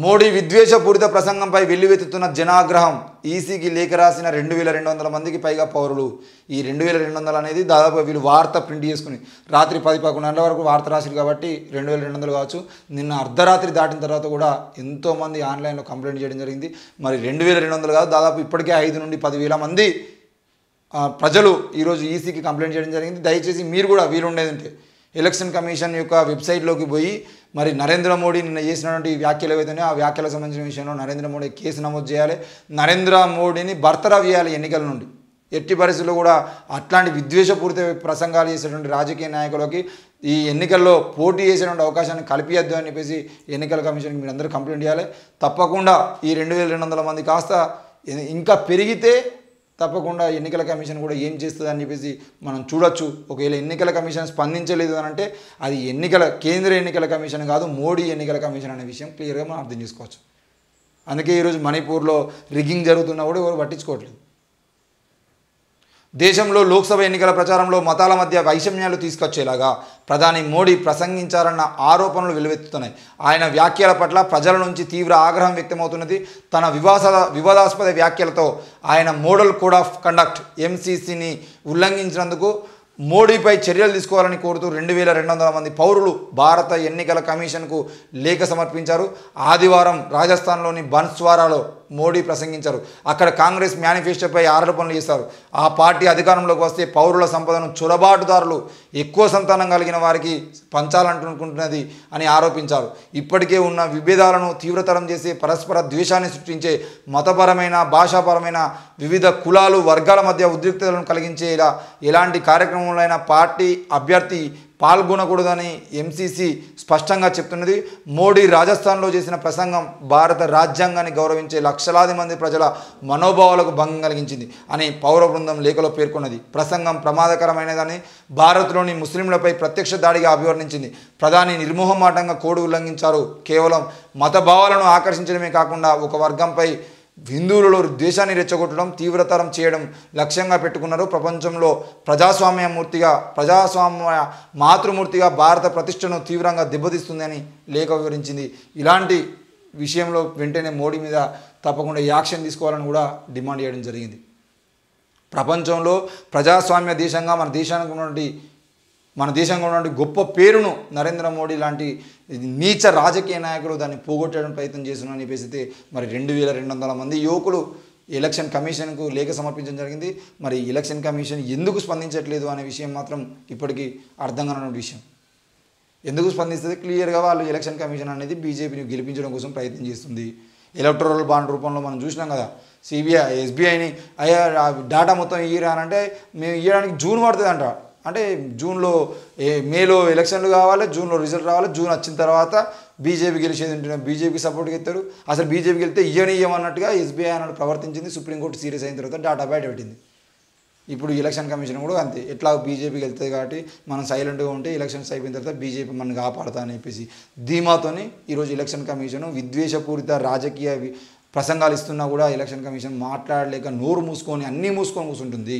మోడీ విద్వేషపూరిత ప్రసంగంపై వెల్లువెత్తుతున్న జనాగ్రహం. ఈసీకి లేఖ రాసిన 2200 మందికి పైగా పౌరులు. ఈ 2200 అనేది దాదాపు వీళ్ళు వార్త ప్రింట్ చేసుకుని రాత్రి 10-11 గంటల వరకు వార్త రాశారు కాబట్టి 2200 కావచ్చు. నిన్న అర్ధరాత్రి దాటిన తర్వాత కూడా ఎంతోమంది ఆన్లైన్లో కంప్లైంట్ చేయడం జరిగింది. మరి 2200 కాదు, దాదాపు ఇప్పటికే 5 నుండి 10,000 మంది ప్రజలు ఈరోజు ఈసీకి కంప్లైంట్ చేయడం జరిగింది. దయచేసి మీరు కూడా వీలుండేదంటే ఎలక్షన్ కమిషన్ యొక్క వెబ్సైట్లోకి పోయి మరి నరేంద్ర మోడీ నిన్న చేసినటువంటి వ్యాఖ్యలు ఏవైతున్నాయో ఆ వ్యాఖ్యలకు సంబంధించిన విషయంలో నరేంద్ర మోడీ కేసు నమోదు చేయాలి. నరేంద్ర మోడీని బర్తరఫ్ చేయాలి ఎన్నికల నుండి. ఎట్టి పరిస్థితుల్లో కూడా అట్లాంటి విద్వేషపూరిత ప్రసంగాలు చేసేటువంటి రాజకీయ నాయకులకి ఈ ఎన్నికల్లో పోటీ చేసేటువంటి అవకాశాన్ని కల్పించద్దు అని చెప్పేసి ఎన్నికల కమిషన్కి మీరు అందరూ కంప్లైంట్ చేయాలి. తప్పకుండా ఈ 2200 మంది కాస్త ఇంకా పెరిగితే తప్పకుండా ఎన్నికల కమిషన్ కూడా ఏం చేస్తుంది అని చెప్పేసి మనం చూడొచ్చు. ఒకవేళ ఎన్నికల కమిషన్ స్పందించలేదు అని అంటే అది కేంద్ర ఎన్నికల కమిషన్ కాదు, మోడీ ఎన్నికల కమిషన్ అనే విషయం క్లియర్గా మనం అర్థం చేసుకోవచ్చు. అందుకే ఈరోజు మణిపూర్లో రిగ్గింగ్ జరుగుతున్నా కూడా ఎవరు పట్టించుకోవట్లేదు. దేశంలో లోక్సభ ఎన్నికల ప్రచారంలో మతాల మధ్య వైషమ్యాలు తీసుకొచ్చేలాగా ప్రధాని మోడీ ప్రసంగించారన్న ఆరోపణలు వెల్లువెత్తుతున్నాయి. ఆయన వ్యాఖ్యల పట్ల ప్రజల నుంచి తీవ్ర ఆగ్రహం వ్యక్తమవుతున్నది. తన వివాదాస్పద వ్యాఖ్యలతో ఆయన మోడల్ కోడ్ ఆఫ్ కండక్ట్ ఎంసీసీని ఉల్లంఘించినందుకు మోడీపై చర్యలు తీసుకోవాలని కోరుతూ 2200 మంది పౌరులు భారత ఎన్నికల కమిషన్కు లేఖ సమర్పించారు. ఆదివారం రాజస్థాన్లోని బన్స్వారాలో మోడీ ప్రసంగించారు. అక్కడ కాంగ్రెస్ మేనిఫెస్టోపై ఆరోపణలు చేశారు. ఆ పార్టీ అధికారంలోకి వస్తే పౌరుల సంపదను చొరబాటుదారులు ఎక్కువ సంతానం కలిగిన వారికి పంచాలనుకుంటున్నది అని ఆరోపించారు. ఇప్పటికే ఉన్న విభేదాలను తీవ్రతరం చేసే పరస్పర ద్వేషాన్ని సృష్టించే మతపరమైన భాషాపరమైన వివిధ కులాలు వర్గాల మధ్య ఉద్రిక్తతలను కలిగించేలా ఎలాంటి కార్యక్రమంలో పార్టీ అభ్యర్థి పాల్గొనకూడదని ఎంసీసీ స్పష్టంగా చెప్తున్నది. మోడీ రాజస్థాన్లో చేసిన ప్రసంగం భారత రాజ్యాంగాన్ని గౌరవించే లక్షలాది మంది ప్రజల మనోభావాలకు భంగం కలిగించింది అని పౌర బృందం లేఖలో పేర్కొన్నది. ప్రసంగం ప్రమాదకరమైనదని భారత్లోని ముస్లింలపై ప్రత్యక్ష దాడిగా అభివర్ణించింది. ప్రధాని నిర్మోహమాటంగా కోడ్ ఉల్లంఘించారు. కేవలం మత భావాలను ఆకర్షించడమే కాకుండా ఒక వర్గంపై హిందువులలో ద్వేషాన్ని రెచ్చగొట్టడం తీవ్రతరం చేయడం లక్ష్యంగా పెట్టుకున్నారు. ప్రపంచంలో ప్రజాస్వామ్య మాతృమూర్తిగా భారత ప్రతిష్టను తీవ్రంగా దెబ్బతీస్తుందని లేఖ వివరించింది. ఇలాంటి విషయంలో వెంటనే మోడీ మీద తప్పకుండా యాక్షన్ తీసుకోవాలని కూడా డిమాండ్ చేయడం జరిగింది. ప్రపంచంలో ప్రజాస్వామ్య దేశంగా మన దేశంలో ఉన్నటువంటి గొప్ప పేరును నరేంద్ర మోడీ లాంటి నీచ రాజకీయ నాయకులు దాన్ని పోగొట్టడానికి ప్రయత్నం చేస్తున్నారని చెప్పేసి మరి 2200 మంది యువకులు ఎలక్షన్ కమిషన్కు లేఖ సమర్పించడం జరిగింది. మరి ఎలక్షన్ కమిషన్ ఎందుకు స్పందించట్లేదు అనే విషయం మాత్రం ఇప్పటికీ అర్థం కాని విషయం. ఎందుకు స్పందిస్తుంది? క్లియర్గా వాళ్ళు ఎలక్షన్ కమిషన్ అనేది బీజేపీని గెలిపించడం కోసం ప్రయత్నం చేస్తుంది. ఎలక్టోరల్ బాండ్ రూపంలో మనం చూసినాం కదా. ఎస్బీఐని డేటా మొత్తం ఇయ్యరానంటే మేము ఇవ్వడానికి జూన్ పడుతుందంట. అంటే మేలో ఎలక్షన్లు కావాలి, జూన్లో రిజల్ట్ రావాలి. జూన్ వచ్చిన తర్వాత బీజేపీ గెలిచేది ఉంటున్నాం, బీజేపీకి సపోర్ట్గా ఇస్తారు. అసలు బీజేపీ గెలిస్తే ఇయ్యమన్నట్టుగా ఎస్బీఐ అన్నట్టు ప్రవర్తించింది. సుప్రీంకోర్టు సీరియస్ అయిన తర్వాత డేటా బయట పెట్టింది. ఇప్పుడు ఎలక్షన్ కమిషన్ కూడా అంతే. ఎట్లా బీజేపీకి వెళ్తుంది కాబట్టి మనం సైలెంట్గా ఉంటే ఎలక్షన్స్ అయిపోయిన తర్వాత బీజేపీ మనకు కాపాడుతా అని చెప్పేసి ధీమాతోని ఈరోజు ఎలక్షన్ కమిషన్ విద్వేషపూరిత రాజకీయ ప్రసంగాలు ఇస్తున్నా కూడా ఎలక్షన్ కమిషన్ మాట్లాడలేక నోరు మూసుకొని అన్నీ మూసుకొని కూర్చుంటుంది.